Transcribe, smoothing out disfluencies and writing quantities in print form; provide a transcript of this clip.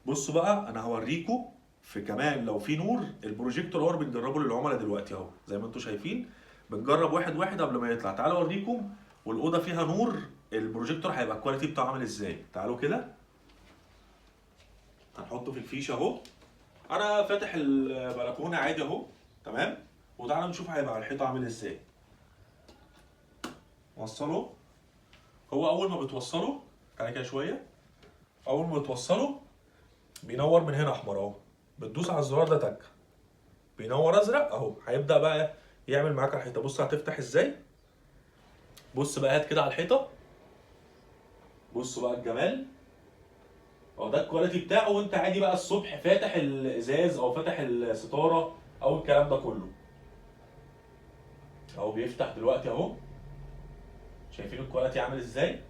بصوا بقى انا هوريكم في كمان لو في نور البروجيكتور هو اللي بنجربه للعملاء دلوقتي اهو زي ما انتم شايفين. بنجرب واحد واحد قبل ما يطلع. تعالوا اوريكم والاوضه فيها نور البروجيكتور هيبقى الكواليتي بتاعه عامل ازاي. تعالوا كده هنحطه في الفيشه اهو. انا فاتح البلكونه عادي اهو تمام. وتعالوا نشوف هيبقى على الحيطه عامل ازاي. وصله. هو اول ما بتوصله تعالى كده شويه. اول ما بتوصله بينور من هنا احمر اهو. بتدوس على الزرار ده تك بينور ازرق اهو. هيبدا بقى يعمل معاك على الحيطه. بص هتفتح ازاي. بص بقى هات كده على الحيطه. بص بقى الجمال اهو. ده الكواليتي بتاعه وانت عادي بقى الصبح فاتح الازاز او فاتح الستاره او الكلام ده كله اهو. بيفتح دلوقتي اهو. شايفين الكواليتي عامل ازاي.